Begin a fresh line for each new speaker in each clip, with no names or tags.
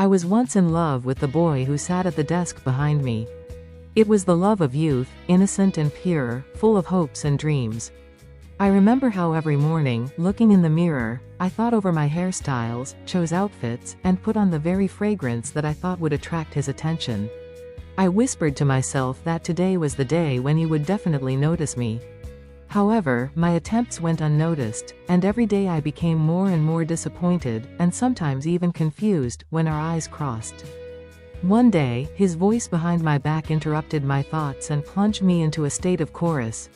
I was once in love with the boy who sat at the desk behind me. It was the love of youth, innocent and pure, full of hopes and dreams. I remember how every morning, looking in the mirror, I thought over my hairstyles, chose outfits, and put on the very fragrance that I thought would attract his attention. I whispered to myself that today was the day when he would definitely notice me. However, my attempts went unnoticed, and every day I became more and more disappointed, and sometimes even confused, when our eyes crossed. One day, his voice behind my back interrupted my thoughts and plunged me into a state of chorus.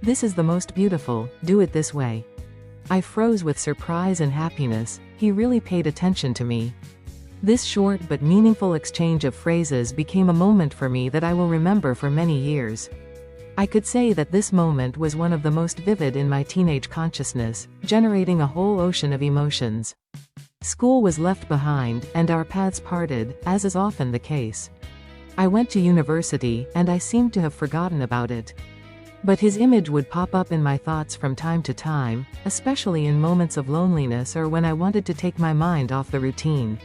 "This is the most beautiful, do it this way." I froze with surprise and happiness. He really paid attention to me. This short but meaningful exchange of phrases became a moment for me that I will remember for many years. I could say that this moment was one of the most vivid in my teenage consciousness, generating a whole ocean of emotions. School was left behind, and our paths parted, as is often the case. I went to university, and I seemed to have forgotten about it. But his image would pop up in my thoughts from time to time, especially in moments of loneliness or when I wanted to take my mind off the routine.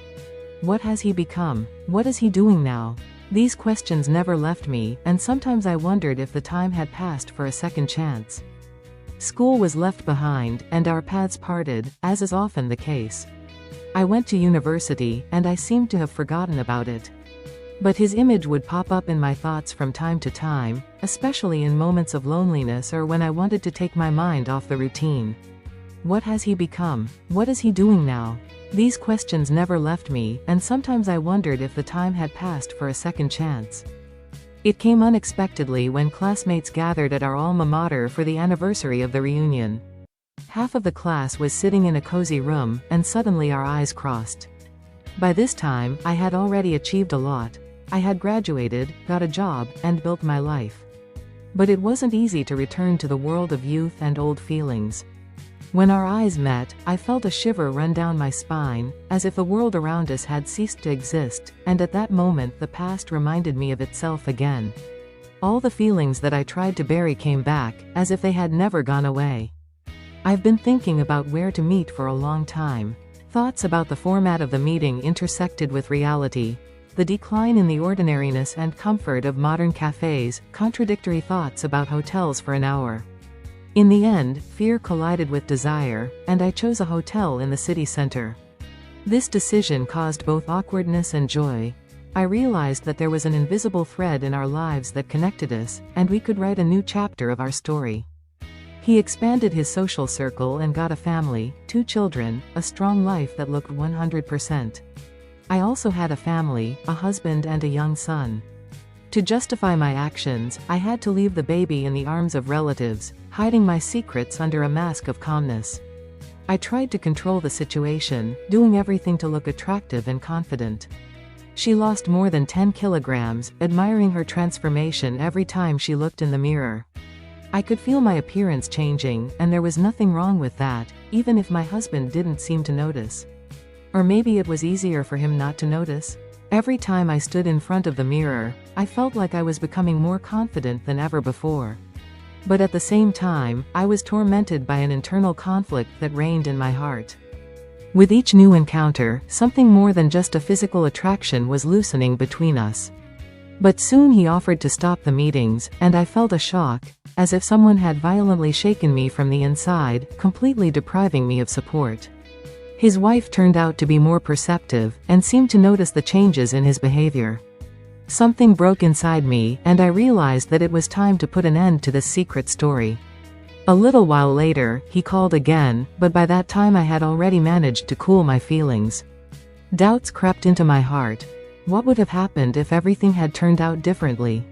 What has he become? What is he doing now? These questions never left me, and sometimes I wondered if the time had passed for a second chance. School was left behind, and our paths parted, as is often the case. I went to university, and I seemed to have forgotten about it. But his image would pop up in my thoughts from time to time, especially in moments of loneliness or when I wanted to take my mind off the routine. What has he become? What is he doing now? These questions never left me, and sometimes I wondered if the time had passed for a second chance. It came unexpectedly when classmates gathered at our alma mater for the anniversary of the reunion. Half of the class was sitting in a cozy room, and suddenly our eyes crossed. By this time, I had already achieved a lot. I had graduated, got a job, and built my life. But it wasn't easy to return to the world of youth and old feelings. When our eyes met, I felt a shiver run down my spine, as if the world around us had ceased to exist, and at that moment the past reminded me of itself again. All the feelings that I tried to bury came back, as if they had never gone away. I've been thinking about where to meet for a long time. Thoughts about the format of the meeting intersected with reality. The decline in the ordinariness and comfort of modern cafes, contradictory thoughts about hotels for an hour. In the end, fear collided with desire, and I chose a hotel in the city center. This decision caused both awkwardness and joy. I realized that there was an invisible thread in our lives that connected us, and we could write a new chapter of our story. He expanded his social circle and got a family, 2 children, a strong life that looked 100%. I also had a family, a husband and a young son. To justify my actions, I had to leave the baby in the arms of relatives, hiding my secrets under a mask of calmness. I tried to control the situation, doing everything to look attractive and confident. She lost more than 10 kilograms, admiring her transformation every time she looked in the mirror. I could feel my appearance changing, and there was nothing wrong with that, even if my husband didn't seem to notice. Or maybe it was easier for him not to notice. Every time I stood in front of the mirror, I felt like I was becoming more confident than ever before. But at the same time, I was tormented by an internal conflict that reigned in my heart. With each new encounter, something more than just a physical attraction was loosening between us. But soon he offered to stop the meetings, and I felt a shock, as if someone had violently shaken me from the inside, completely depriving me of support. His wife turned out to be more perceptive, and seemed to notice the changes in his behavior. Something broke inside me, and I realized that it was time to put an end to this secret story. A little while later, he called again, but by that time I had already managed to cool my feelings. Doubts crept into my heart. What would have happened if everything had turned out differently?